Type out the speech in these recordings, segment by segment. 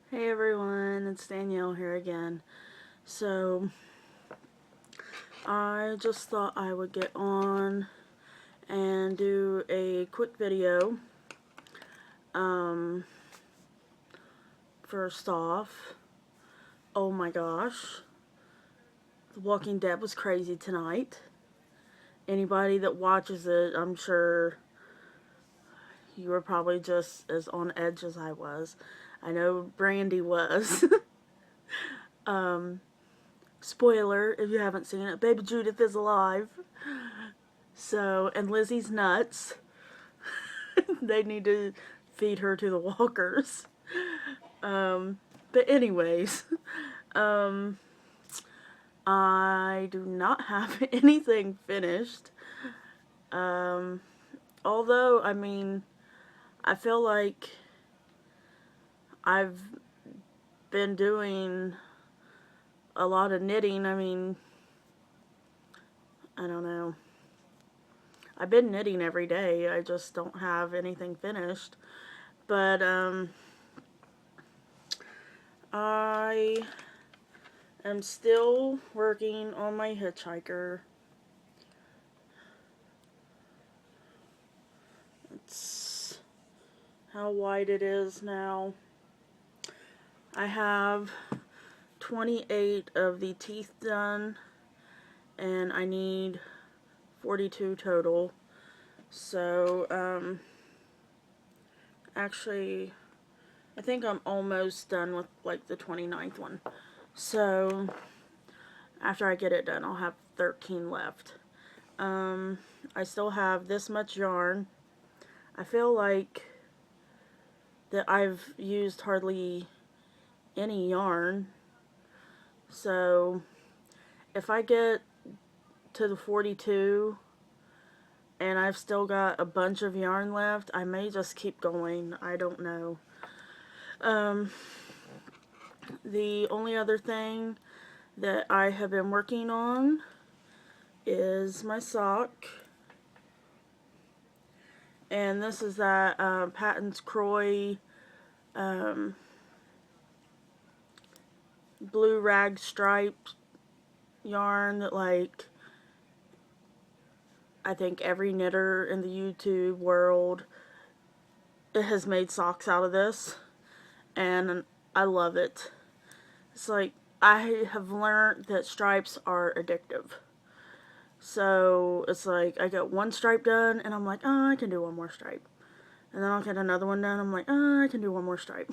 Hey everyone, it's Danielle here again. So, I just thought I would get on and do a quick video. First off, oh my gosh, The Walking Dead was crazy tonight. Anybody that watches it, I'm sure you were probably just as on edge as I was. I know Brandy was. Spoiler, if you haven't seen it, Baby Judith is alive. So, and Lizzie's nuts. They need to feed her to the walkers. But anyways, I do not have anything finished. Although, I mean, I feel like I've been doing a lot of knitting. I mean, I don't know. I've been knitting every day. I just don't have anything finished. But, I am still working on my hitchhiker. It's how wide it is now. I have 28 of the teeth done, and I need 42 total. So, actually, I think I'm almost done with, like, the 29th one. So, after I get it done, I'll have 13 left. I still have this much yarn. I feel like that I've used hardly any yarn. So, if I get to the 42 and I've still got a bunch of yarn left, I may just keep going. I don't know. The only other thing that I have been working on is my sock. And this is that Patons Kroy blue rag striped yarn that, like, I think every knitter in the YouTube world has made socks out of this. And I love it. It's like, I have learned that stripes are addictive. So, it's like, I get one stripe done, and I'm like, oh, I can do one more stripe. And then I'll get another one done, I'm like, oh, I can do one more stripe.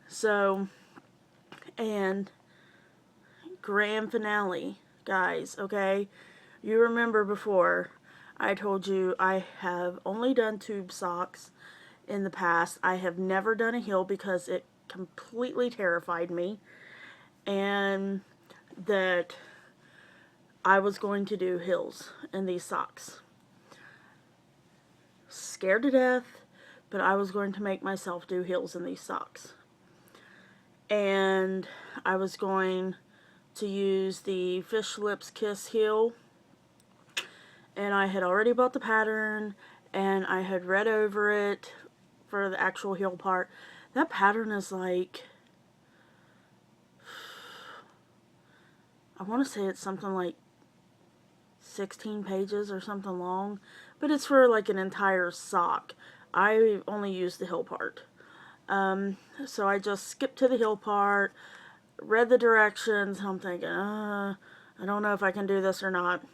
So, and grand finale, guys, okay? You remember before, I told you I have only done tube socks in the past. I have never done a heel because it completely terrified me. And that I was going to do heels in these socks. Scared to death, but I was going to make myself do heels in these socks. And I was going to use the Fish Lips Kiss heel. And I had already bought the pattern, and I had read over it for the actual heel part. That pattern is like, I want to say it's something like 16 pages or something long, but it's for like an entire sock. I only used the heel part. So I just skipped to the heel part, read the directions, and I'm thinking, I don't know if I can do this or not.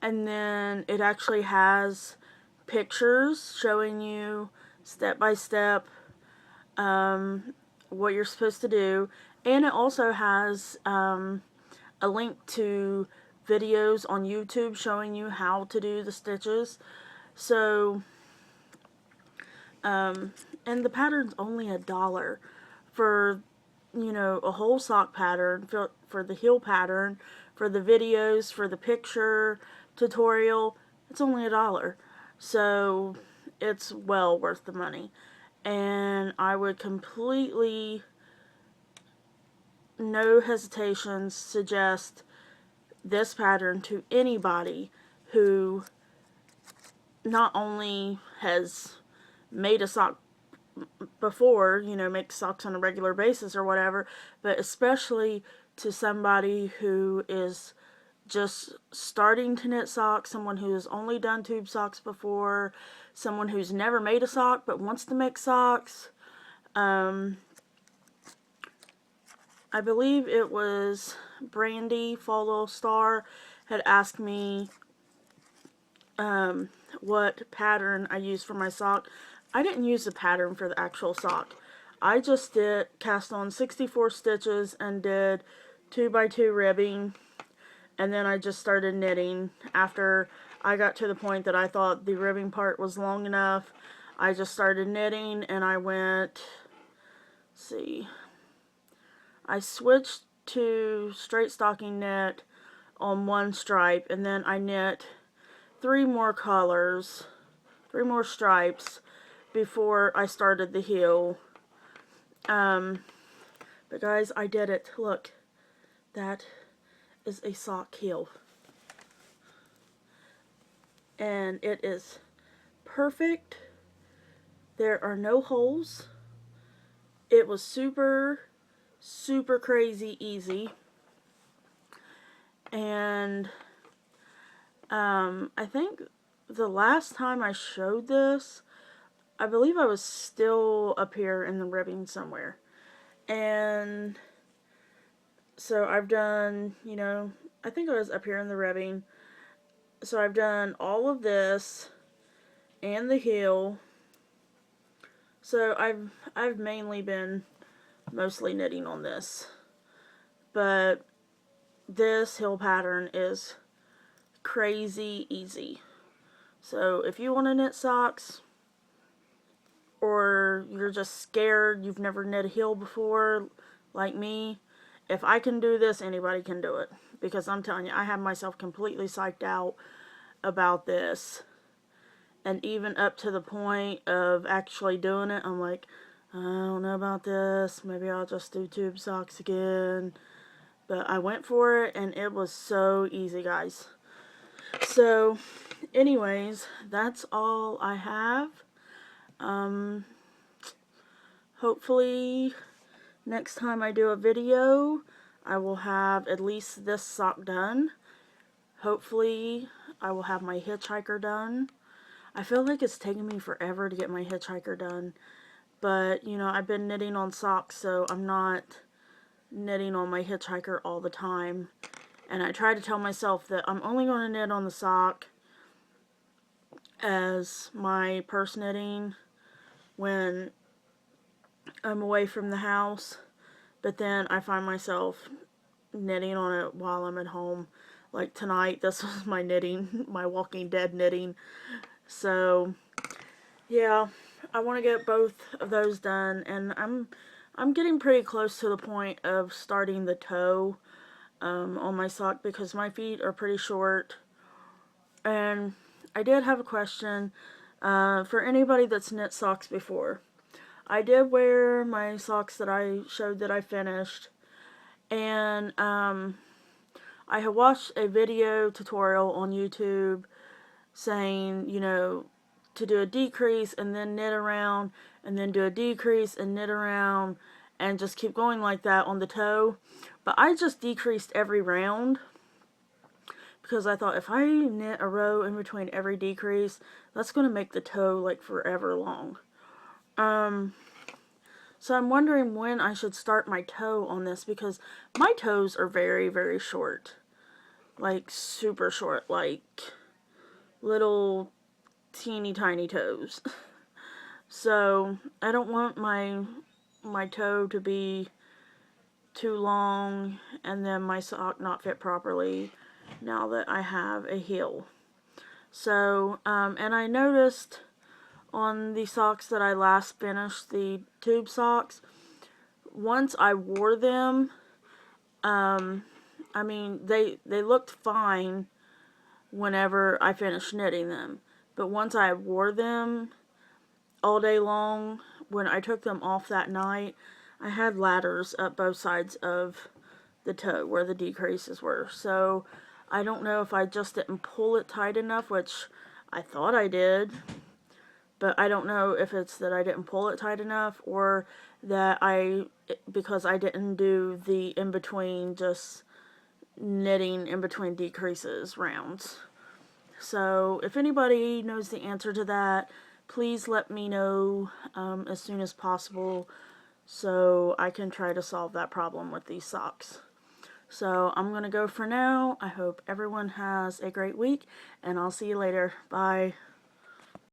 And then it actually has pictures showing you step by step what you're supposed to do. And it also has a link to videos on YouTube showing you how to do the stitches. So, and the pattern's only $1 for, you know, a whole sock pattern, for the heel pattern, for the videos, for the picture tutorial. It's only $1. So, it's well worth the money. And I would completely, no hesitations, suggest this pattern to anybody who not only has made a sock before, make socks on a regular basis or whatever, but especially to somebody who is just starting to knit socks, someone who's only done tube socks before, someone who's never made a sock but wants to make socks. I believe it was Brandy, Fall Little Star, had asked me what pattern I used for my sock. I didn't use the pattern for the actual sock. I just did cast on 64 stitches and did 2x2 ribbing, and then I just started knitting. After I got to the point that I thought the ribbing part was long enough, I just started knitting, and I went, let's see, I switched to straight stocking knit on one stripe, and then I knit 3 more colors, 3 more stripes before I started the heel. But guys, I did it. Look, that is a sock heel. And it is perfect. There are no holes. It was super, super crazy easy. And I think the last time I showed this, I believe I was still up here in the ribbing somewhere. And so I've done, I think I was up here in the ribbing. So I've done all of this and the heel. So I've mainly been mostly knitting on this. But this heel pattern is crazy easy. So if you want to knit socks, or you're just scared, you've never knit a heel before, like me, if I can do this, anybody can do it. Because I'm telling you, I have myself completely psyched out about this. And even up to the point of actually doing it, I'm like, I don't know about this. Maybe I'll just do tube socks again. But I went for it, and it was so easy, guys. So, anyways, that's all I have. Hopefully, next time I do a video, I will have at least this sock done. Hopefully, I will have my hitchhiker done. I feel like it's taking me forever to get my hitchhiker done. But, I've been knitting on socks, so I'm not knitting on my hitchhiker all the time. And I try to tell myself that I'm only going to knit on the sock as my purse knitting when I'm away from the house. But then I find myself knitting on it while I'm at home. Like tonight, this was my knitting, my Walking Dead knitting. So, yeah, I want to get both of those done, and I'm getting pretty close to the point of starting the toe on my sock because my feet are pretty short. And I did have a question for anybody that's knit socks before. I did wear my socks that I showed that I finished, and I had watched a video tutorial on YouTube saying, to do a decrease and then knit around, and then do a decrease and knit around, and just keep going like that on the toe. But I just decreased every round because I thought if I knit a row in between every decrease, that's going to make the toe like forever long. So I'm wondering when I should start my toe on this, because my toes are very, very short. Like super short, like little teeny tiny toes. So I don't want my toe to be too long and then my sock not fit properly now that I have a heel. So, and I noticed on the socks that I last finished, the tube socks, once I wore them, I mean, they looked fine whenever I finished knitting them. But once I wore them all day long, when I took them off that night, I had ladders up both sides of the toe where the decreases were. So I don't know if I just didn't pull it tight enough, which I thought I did. but I don't know if it's that I didn't pull it tight enough, or that because I didn't do the in-between, just knitting in between decreases rounds. So if anybody knows the answer to that, please let me know as soon as possible, so I can try to solve that problem with these socks. So I'm going to go for now. I hope everyone has a great week, and I'll see you later. Bye.